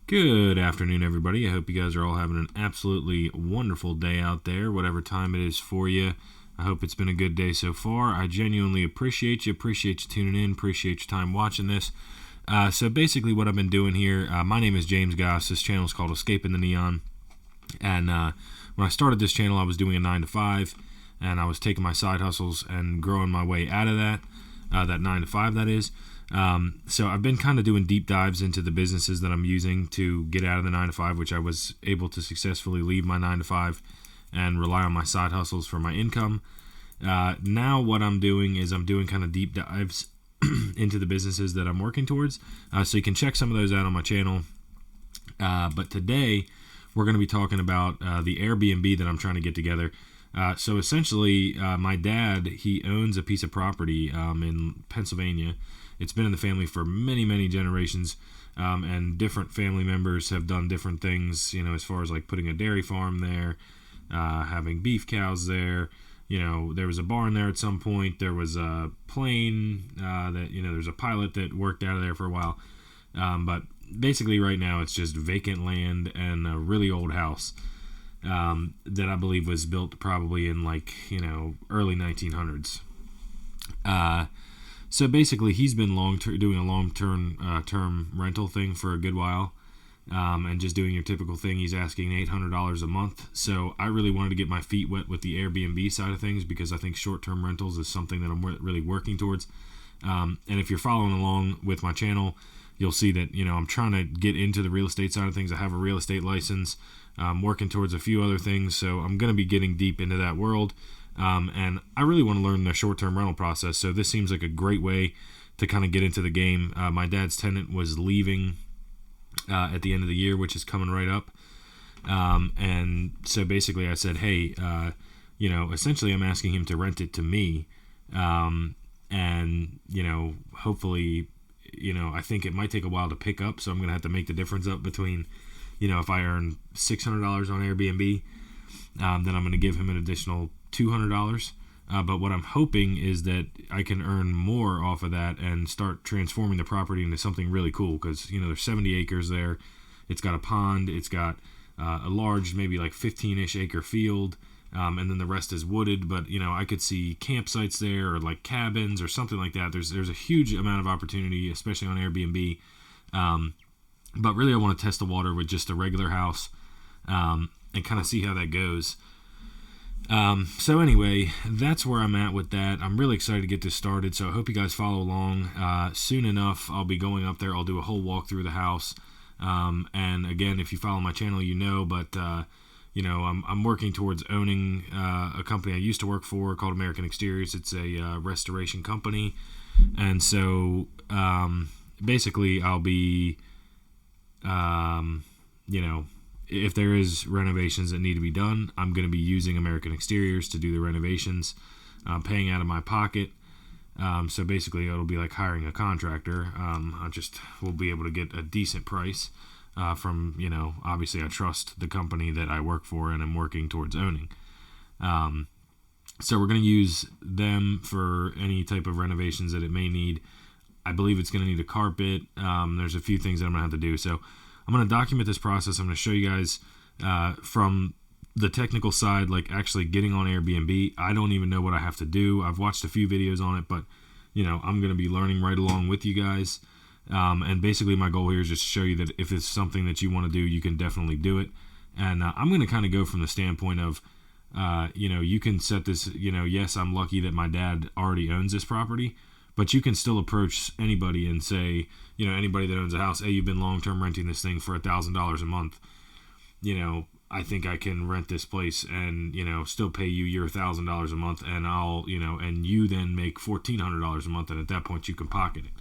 Good afternoon, everybody. I hope you guys are all having an absolutely wonderful day out there, whatever time it is for you. I hope it's been a good day so far. I genuinely appreciate you tuning in, appreciate your time watching this. So basically what I've been doing here, my name is James Goss. This channel is called Escaping the Neon. And when I started this channel, I was doing a 9 to 5, and I was taking my side hustles and growing my way out of that 9 to 5, that is. So I've been kind of doing deep dives into the businesses that I'm using to get out of the 9 to 5, which I was able to successfully leave my 9 to 5 and rely on my side hustles for my income. Now what I'm doing is I'm doing kind of deep dives into the businesses that I'm working towards. So you can check some of those out on my channel. But today we're going to be talking about the Airbnb that I'm trying to get together. So essentially, my dad, he owns a piece of property in Pennsylvania. It's been in the family for many, many generations, and different family members have done different things, as far as like putting a dairy farm there, having beef cows there. There was a barn there at some point. There was a plane that, there's a pilot that worked out of there for a while. But basically right now it's just vacant land and a really old house that I believe was built probably in early 1900s. So basically, he's been doing a long-term rental thing for a good while, and just doing your typical thing. He's asking $800 a month. So I really wanted to get my feet wet with the Airbnb side of things because I think short-term rentals is something that I'm really working towards. And if you're following along with my channel, you'll see that I'm trying to get into the real estate side of things. I have a real estate license. I'm working towards a few other things, so I'm going to be getting deep into that world. And I really want to learn the short-term rental process, so this seems like a great way to kind of get into the game. My dad's tenant was leaving at the end of the year, which is coming right up. And so basically I said, hey, essentially I'm asking him to rent it to me. And, hopefully, I think it might take a while to pick up, so I'm going to have to make the difference up between, if I earn $600 on Airbnb, then I'm going to give him an additional $200. But what I'm hoping is that I can earn more off of that and start transforming the property into something really cool because, there's 70 acres there. It's got a pond. It's got a large, maybe like 15-ish acre field. And then the rest is wooded. But, I could see campsites there or like cabins or something like that. There's a huge amount of opportunity, especially on Airbnb. But really I want to test the water with just a regular house and kind of see how that goes. So anyway, that's where I'm at with that. I'm really excited to get this started, so I hope you guys follow along. Soon enough, I'll be going up there. I'll do a whole walk through the house. And again, if you follow my channel, but I'm working towards owning a company I used to work for called American Exteriors. It's a restoration company. And so basically I'll be, if there is renovations that need to be done, I'm going to be using American Exteriors to do the renovations, paying out of my pocket. So basically it'll be like hiring a contractor. We'll be able to get a decent price from, obviously I trust the company that I work for and I'm working towards owning. So we're going to use them for any type of renovations that it may need. I believe it's going to need a carpet. There's a few things that I'm going to have to do. So I'm going to document this process. I'm going to show you guys from the technical side, like actually getting on Airbnb. I don't even know what I have to do. I've watched a few videos on it, but I'm going to be learning right along with you guys. And basically my goal here is just to show you that if it's something that you want to do, you can definitely do it. And I'm going to kind of go from the standpoint of, you can set this, yes, I'm lucky that my dad already owns this property, but you can still approach anybody and say, anybody that owns a house, hey, you've been long-term renting this thing for $1,000 a month. I think I can rent this place and, still pay you your $1,000 a month and I'll, and you then make $1,400 a month. And at that point you can pocket it.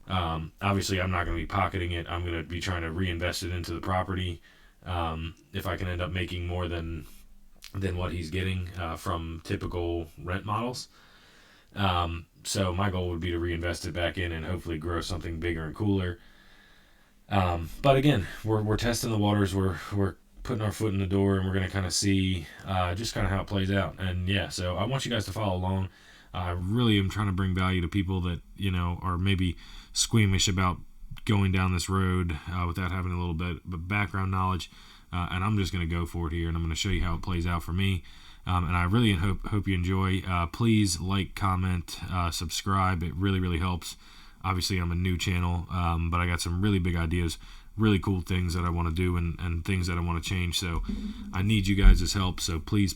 Obviously I'm not going to be pocketing it. I'm going to be trying to reinvest it into the property. If I can end up making more than what he's getting, from typical rent models. So my goal would be to reinvest it back in and hopefully grow something bigger and cooler. But again, we're testing the waters. We're putting our foot in the door and we're going to kind of see just kind of how it plays out. And yeah, so I want you guys to follow along. I really am trying to bring value to people that, are maybe squeamish about going down this road without having a little bit of background knowledge, and I'm just going to go for it here, and I'm going to show you how it plays out for me. And I really hope you enjoy. Please like, comment, subscribe. It really helps. Obviously, I'm a new channel, but I got some really big ideas, really cool things that I want to do, and things that I want to change. So I need you guys' help. So please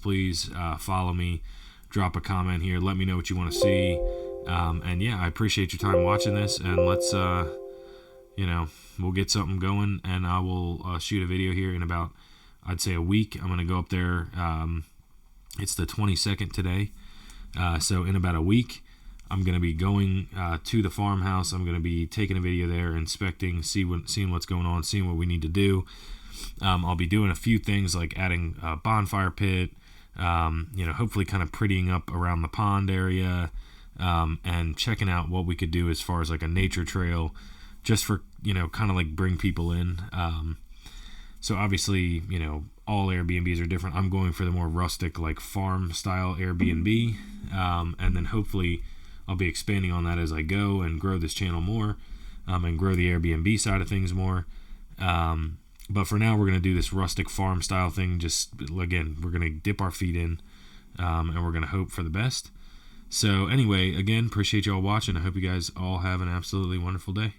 follow me. Drop a comment here. Let me know what you want to see. And yeah, I appreciate your time watching this. And let's, we'll get something going. And I will shoot a video here in about, I'd say, a week. I'm going to go up there. It's the 22nd today. So in about a week, I'm going to be going to the farmhouse. I'm going to be taking a video there, inspecting, seeing what's going on, seeing what we need to do. I'll be doing a few things like adding a bonfire pit, hopefully kind of prettying up around the pond area, and checking out what we could do as far as like a nature trail, just for, kind of like bring people in. So obviously, all Airbnbs are different. I'm going for the more rustic, like farm style Airbnb. And then hopefully I'll be expanding on that as I go and grow this channel more, and grow the Airbnb side of things more. But for now, we're going to do this rustic farm style thing. Just, again, we're going to dip our feet in, and we're going to hope for the best. So anyway, again, appreciate you all watching. I hope you guys all have an absolutely wonderful day.